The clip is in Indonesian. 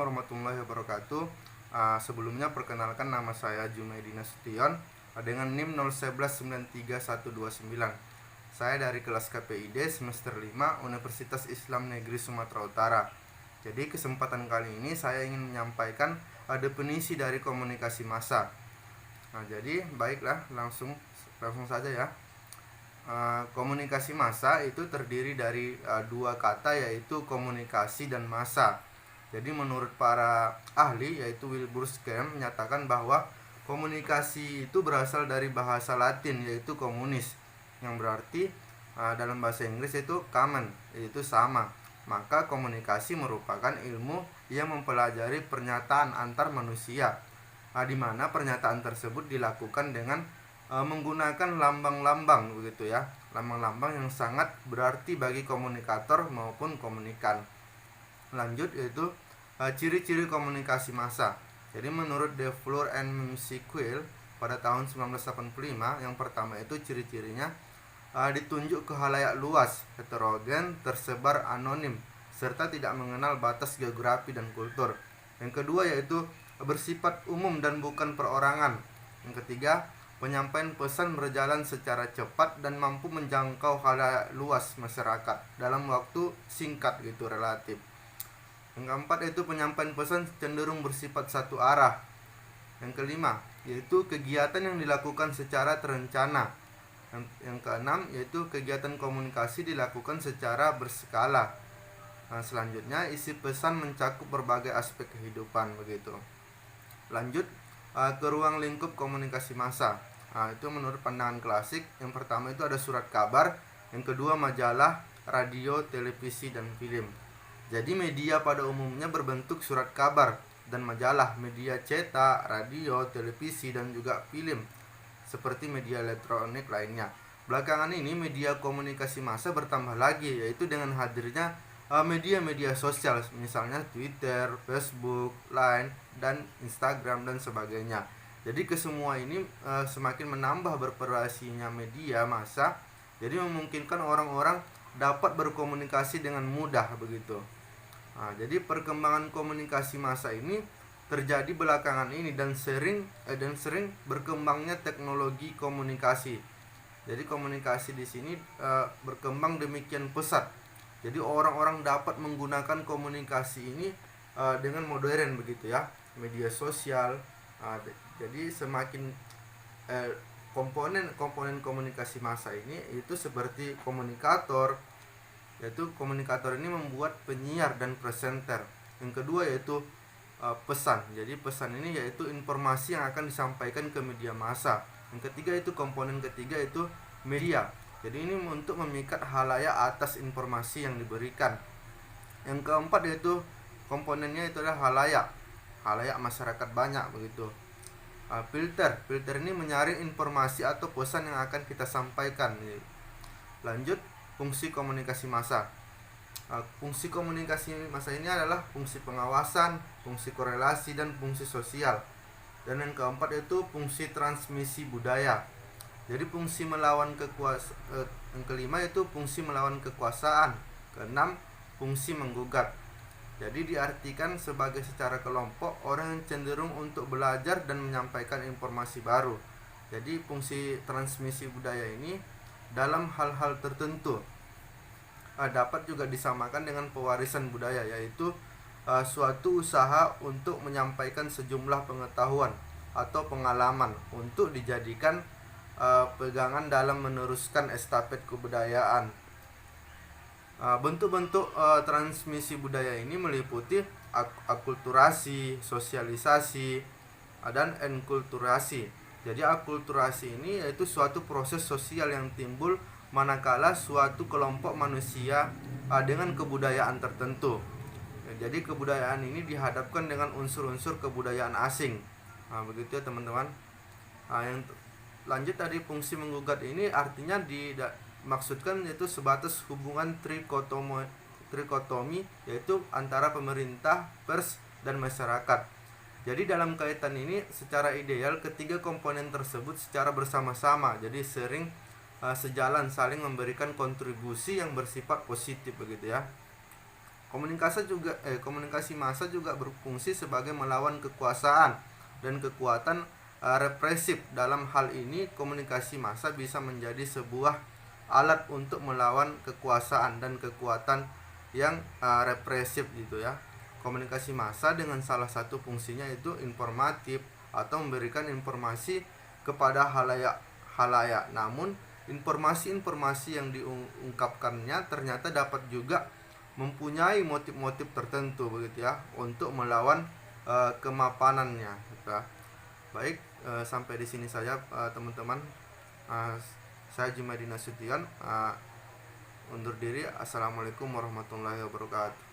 warahmatullahi wabarakatuh. Sebelumnya perkenalkan, nama saya Junaidi Nasution dengan NIM 011939129. Saya dari kelas KPID semester 5 Universitas Islam Negeri Sumatera Utara. Jadi kesempatan kali ini saya ingin menyampaikan definisi dari komunikasi massa. Jadi baiklah, langsung saja ya. Komunikasi massa itu terdiri dari dua kata, yaitu komunikasi dan massa. Jadi menurut para ahli, yaitu Wilbur Schramm, menyatakan bahwa komunikasi itu berasal dari bahasa Latin, yaitu komunis, yang berarti dalam bahasa Inggris itu common, yaitu sama. Maka komunikasi merupakan ilmu yang mempelajari pernyataan antar manusia, di mana pernyataan tersebut dilakukan dengan menggunakan lambang-lambang, begitu ya, lambang-lambang yang sangat berarti bagi komunikator maupun komunikan. Lanjut, yaitu ciri-ciri komunikasi massa. Jadi menurut De Fleur and McQueen pada tahun 1985, yang pertama itu ciri-cirinya ditunjuk ke khalayak luas, heterogen, tersebar, anonim, serta tidak mengenal batas geografi dan kultur. Yang kedua yaitu bersifat umum dan bukan perorangan. Yang ketiga, penyampaian pesan berjalan secara cepat dan mampu menjangkau khalayak luas masyarakat dalam waktu singkat, gitu, relatif. Yang keempat yaitu penyampaian pesan cenderung bersifat satu arah. Yang kelima yaitu kegiatan yang dilakukan secara terencana. Yang keenam yaitu kegiatan komunikasi dilakukan secara berskala. Selanjutnya isi pesan mencakup berbagai aspek kehidupan, begitu. Lanjut ke ruang lingkup komunikasi massa. Itu menurut pandangan klasik. Yang pertama itu ada surat kabar, yang kedua majalah, radio, televisi, dan film. Jadi media pada umumnya berbentuk surat kabar dan majalah, media cetak, radio, televisi, dan juga film seperti media elektronik lainnya. Belakangan ini media komunikasi massa bertambah lagi, yaitu dengan hadirnya media-media sosial, misalnya Twitter, Facebook, Line, dan Instagram, dan sebagainya. Jadi kesemua ini semakin menambah bervariasinya media massa, jadi memungkinkan orang-orang dapat berkomunikasi dengan mudah, begitu. Jadi perkembangan komunikasi massa ini terjadi belakangan ini dan sering berkembangnya teknologi komunikasi. Jadi komunikasi di sini berkembang demikian pesat. Jadi orang-orang dapat menggunakan komunikasi ini dengan modern, begitu ya, media sosial. Jadi semakin komponen komunikasi massa ini itu seperti komunikator, yaitu komunikator ini membuat penyiar dan presenter. Yang kedua yaitu pesan. Jadi pesan ini yaitu informasi yang akan disampaikan ke media massa. Yang ketiga itu komponen ketiga itu media. Jadi ini untuk memikat khalayak atas informasi yang diberikan. Yang keempat yaitu komponennya itu adalah khalayak masyarakat banyak, begitu. Filter ini menyaring informasi atau pesan yang akan kita sampaikan. Lanjut, fungsi komunikasi massa. Fungsi komunikasi massa ini adalah fungsi pengawasan, fungsi korelasi, dan fungsi sosial. Dan yang keempat yaitu fungsi transmisi budaya. Jadi fungsi melawan yang kelima yaitu fungsi melawan kekuasaan. Keenam, fungsi menggugat. Jadi diartikan sebagai secara kelompok orang yang cenderung untuk belajar dan menyampaikan informasi baru. Jadi fungsi transmisi budaya ini dalam hal-hal tertentu dapat juga disamakan dengan pewarisan budaya, yaitu suatu usaha untuk menyampaikan sejumlah pengetahuan atau pengalaman untuk dijadikan pegangan dalam meneruskan estafet kebudayaan. Bentuk-bentuk transmisi budaya ini meliputi akulturasi, sosialisasi, dan enkulturasi. Jadi akulturasi ini yaitu suatu proses sosial yang timbul manakala suatu kelompok manusia dengan kebudayaan tertentu. Jadi kebudayaan ini dihadapkan dengan unsur-unsur kebudayaan asing. Begitu ya teman-teman. Yang lanjut tadi fungsi menggugat ini artinya dimaksudkan yaitu sebatas hubungan trikotomi yaitu antara pemerintah, pers, dan masyarakat. Jadi dalam kaitan ini secara ideal ketiga komponen tersebut secara bersama-sama, jadi sering sejalan, saling memberikan kontribusi yang bersifat positif, begitu ya. Komunikasi massa juga berfungsi sebagai melawan kekuasaan dan kekuatan represif. Dalam hal ini, komunikasi massa bisa menjadi sebuah alat untuk melawan kekuasaan dan kekuatan yang represif gitu ya. Komunikasi massa dengan salah satu fungsinya itu informatif atau memberikan informasi kepada halayak. Namun informasi-informasi yang diungkapkannya ternyata dapat juga mempunyai motif-motif tertentu begitu ya untuk melawan kemapanannya gitu ya. Baik, sampai di sini saja teman-teman. Saya Jumadina Nasution undur diri. Assalamualaikum warahmatullahi wabarakatuh.